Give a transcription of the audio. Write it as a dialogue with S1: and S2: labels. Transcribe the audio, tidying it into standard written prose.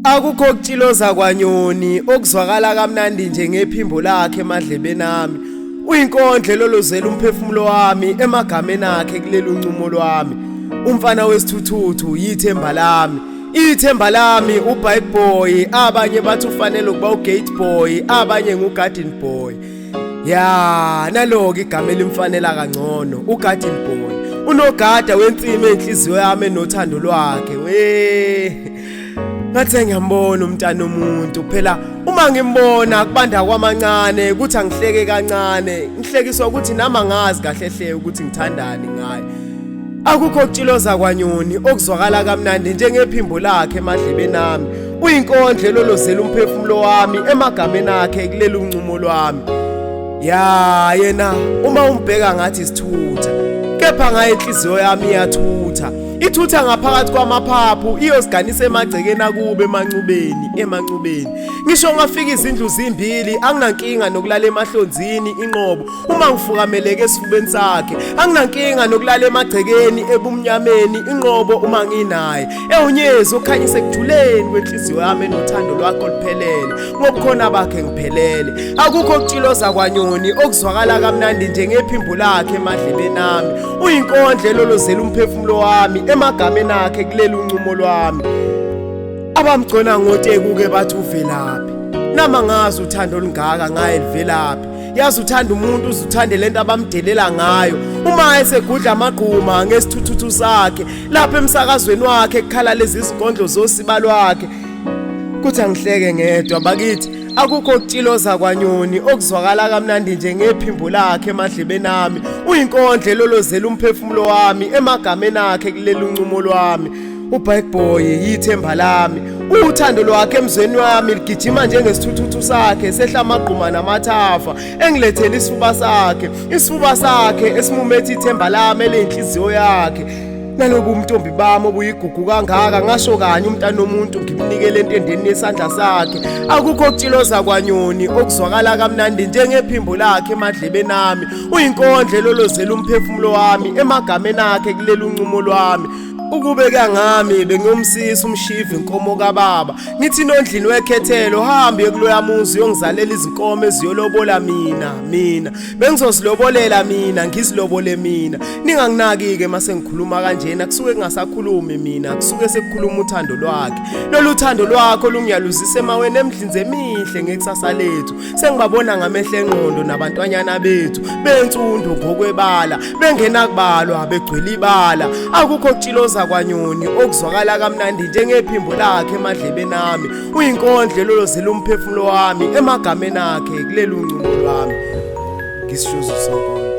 S1: Akukho kutshiloza kwanyoni okuzwakala kamnandi nje ngephimbo lakhe emadlebeni ami. Uyinkondlo lolozela umphefumulo wami emagameni akhe kuleli uncumo lwami. Umfana wesithuthuthu yithemba lami. Ithemba lami ubike boy, abanye bathi ufanele ukuba ugate boy, abanye ngugarden boy. Ya, naloku igama elimfanela kangcono, ugarden boy. Unogada wensimi enhliziyo yami enothando lwakhe. Ngathi ngiyambona umntana omuntu phela uma ngimbona kubanda kwamancane kuthi angihleke kancane ngihlekiswa ukuthi nama ngazi kahle hle ukuthi ngithandani ngaye. Akukho kutshiloza kwanyoni okuzwakala kamnandi njengephimbo lakhe emadlebeni ami. Uyinkondlo lolozela umphefumulo wami emagameni akhe kuleli uncumo lwami. Ya yena uma umbheka ngathi yisithutha, kepha ngaye inhliziyo yami iyathutha. Ithutha ngaphakathi kwamaphaphu iyosiganisa emagcekeni akube emancubeni. Ngisho ngafika izindlu zimbili anginankinga nokulala emahlonzini inqobo uma ngifukameleke esifubeni sakhe. Anginankinga nokulala emagcekeni ebumnyameni inqobo uma nginaye. Ewunyezi okhanyise ekuthuleni kwenhliziyo yami enothando lwakho liphelele. Ngobukhona bakhe ngiphelele. Akukho kutshiloza kwanyoni okuzwakala kamnandi njengephimbo lakhe emadlebeni ami. Uyinkondlo lolozela umphefumulo wami emagameni akhe kuleli uncumo lwami. Abamgcona ngotekuke bathi uvelaphi. Nama ngazi uthando olungaka ngaye livelaphi. Yazi uthanda umuntu uzuthande lento abamdelela ngayo. Uma esegudla amagquma ngesithuthuthu sakhe lapha emsakazweni wakhe ekhala lezi zingondlo zosiba lwakhe. Kuthi angihleke ngedwa bakithi. Akukho kutshiloza kwanyoni okuzwakala kamnandi njengephimbo lakhe emadlebeni ami. Uyinkondlo lolozela umphefumulo wami emagameni akhe kuleli uncumo lwami. Ubike boy yithemba lami. Uthando lwakhe emzweni wami ligijima njengesithuthuthu sakhe sehla amagquma namathafa engilethela isifuba sakhe esimumethe ithemba lami elenhliziyo yakhe. Nalobu umntombi bami obuyigugu kangaka ngasho kanye umntana omuntu ngimnikele entendeni yesandla sakhe. Akukho kutshiloza kwanyoni okuzwakala kamnandi njengephimbo lakhe emadlebeni ami. Uyinkondlo lolozela umphefumulo wami emagameni akhe kuleli uncumo lwami. Ukubeka ngami bengiyomsisa umshivi inkomo kababa. Ngithi nondlini wekhethelo hambe kuloya muzi yongizalela izinkomo eziyolobola mina. Bengizozilobolela mina ngizilobole mina. Ninganginaki ke mase ngikhuluma kanjena kusuke kungasakhulumi mina kusuke sekukhuluma uthando lwakhe. Lolu thando lwakho lungiyaluzisa emaweni emdlinze emihle ngekusasa lethu. Sengibabona ngamehlo engqondo nabantwanyana bethu bensundu ngokwebala bengena kubalwa begcwele ibala. Akukho kutshiloza kwanyoni okuzwakala kamnandi njengephimbo lakhe emadlebeni ami. Uyinkondlo lolozela umphefumulo wami emagameni akhe kuleli uncumo lwami. ngisishozi sonke.